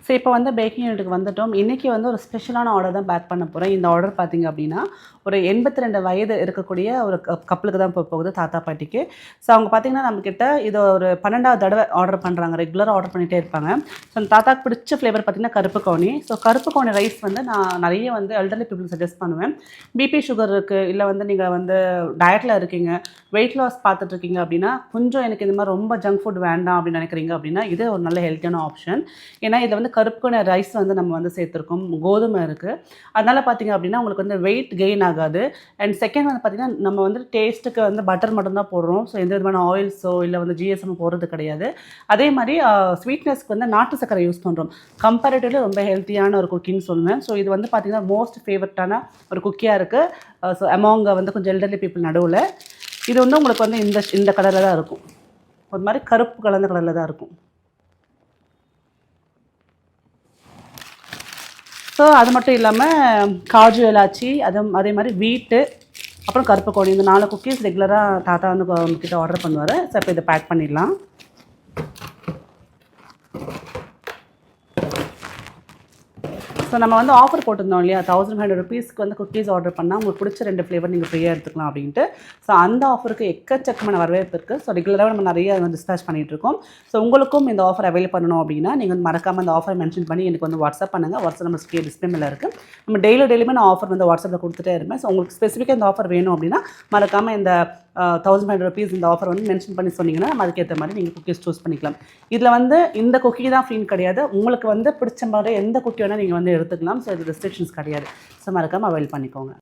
So இப்போ வந்து packing யூனிட்டுக்கு வந்துட்டோம். இன்றைக்கி வந்து ஒரு ஸ்பெஷலான ஆர்டர் தான் பேக் பண்ண போகிறேன். இந்த ஆர்டர் பார்த்திங்க அப்படின்னா ஒரு 82 வயது இருக்கக்கூடிய ஒரு கப்பலுக்கு தான் போகுது, தாத்தா பாட்டிக்கு. ஸோ அவங்க பார்த்திங்கன்னா நம்மக்கிட்ட இது ஒரு 12வது தடவை ஆர்டர் பண்ணுறாங்க. ரெகுலராக ஆர்டர் பண்ணிகிட்டே இருப்பாங்க. ஸோ அந்த தாத்தாக்கு பிடிச்ச ஃப்ளேவர் பார்த்திங்கன்னா கருப்பு கவுனி. ஸோ கருப்பு கவுனி ரைஸ் வந்து நான் நிறைய வந்து எல்டர்லி பீப்புள் சஜஸ்ட் பண்ணுவேன். பிபி சுகர் இருக்குது, இல்லை வந்து நீங்கள் வந்து டயட்டில் இருக்கீங்க, வெயிட் லாஸ் பார்த்துட்ருக்கீங்க அப்படின்னா, கொஞ்சம் எனக்கு இந்த மாதிரி ரொம்ப ஜங்க் ஃபுட் வேண்டாம் அப்படின்னு நினைக்கிறீங்க அப்படின்னா இது ஒரு நல்ல ஹெல்த்தியான ஆப்ஷன். ஏன்னா இதில் வந்து கருப்புக்கான ரைஸ் வந்து நம்ம வந்து சேர்த்துருக்கோம், கோதுமை இருக்குது. அதனால் பார்த்திங்க அப்படின்னா உங்களுக்கு வந்து வெயிட் கெயின் ஆகாது. அண்ட் செகண்ட் வந்து பார்த்திங்கன்னா நம்ம வந்து டேஸ்ட்டுக்கு வந்து பட்டர் மட்டும்தான் போடுறோம். ஸோ எந்த விதமான ஆயில்ஸோ இல்லை வந்து ஜிஎஸ்எம் போடுறது கிடையாது. அதே மாதிரி ஸ்வீட்னஸ்க்கு வந்து நாட்டு சக்கரை யூஸ் பண்ணுறோம். கம்பேரிட்டிவ்லி ரொம்ப ஹெல்த்தியான ஒரு குக்கின்னு சொல்லுவேன். ஸோ இது வந்து பார்த்திங்கன்னா மோஸ்ட் ஃபேவரட்டான ஒரு குக்கியாக இருக்குது. ஸோ அமௌங்க வந்து கொஞ்சம் எல்டர்லி பீப்புள் நடுவில். இது வந்து உங்களுக்கு வந்து இந்த கலரில் தான் இருக்கும். ஒரு மாதிரி கருப்பு கலந்த கலரில் தான் இருக்கும். ஸோ அது மட்டும் இல்லாமல் காஜு இலாச்சி, அதே மாதிரி வீட்டு, அப்புறம் கருப்பு கோழி, இந்த 4 குக்கீஸ் ரெகுலராக தாத்தா வந்து உங்ககிட்ட ஆர்டர் பண்ணுவார். ஸோ இப்போ இதை பேக் பண்ணிடலாம். ஸோ நம்ம வந்து ஆஃபர் போட்டிருந்தோம் இல்லையா, 1500 ருபீஸ்க்கு வந்து குக்கீஸ் ஆர்டர் பண்ணால் உங்களுக்கு பிடிச்ச 2 ஃப்ளேவர் நீங்கள் ஃப்ரீயாக எடுத்துக்கலாம் அப்படின்ட்டு. ஸோ அந்த ஆஃபருக்கு எக்கச்சக்கமான வரவேற்பு இருக்குது. ஸோ ரெகுலராக நம்ம நிறைய வந்து டிஸ்பேச் பண்ணிகிட்ருக்கோம். ஸோ உங்களுக்கும் இந்த ஆஃபர் அவைல் பண்ணணும் அப்படின்னா நீங்கள் வந்து மறக்காமல் அந்த ஆஃபரை மென்ஷன் பண்ணி எனக்கு வந்து வாட்ஸ்அப் பண்ணுங்கள். வாட்ஸ்அப் நம்பர் டிஸ்பிளே மேலே இருக்குது. நம்ம டெய்லியுமே நான் ஆஃபர் வந்து வாட்ஸ்அப்பில் கொடுத்துட்டே இருப்பேன். ஸோ உங்களுக்கு ஸ்பெசிஃபிக்காக இந்த ஆஃபர் வேணும் அப்படின்னா மறக்காமல் இந்த 1500 ருபீஸ் இந்த ஆஃபர் வந்து மென்ஷன் பண்ணி சொன்னீங்கன்னா நம்ம அதுக்கேற்ற மாதிரி நீங்கள் குக்கீஸ் சூஸ் பண்ணிக்கலாம். இதில் வந்து இந்த குக்கி தான் ஃப்ரீன்னு கிடையாது. உங்களுக்கு வந்து பிடிச்ச மாதிரி எந்த குக்கி வேணால் நீங்கள் வந்து எடுத்துக்கலாம். ஸோ இது ரெஸ்ட்ரிக்ஷன்ஸ் கிடையாது. ஸோ மறக்காமல் அவைல் பண்ணிக்கோங்க.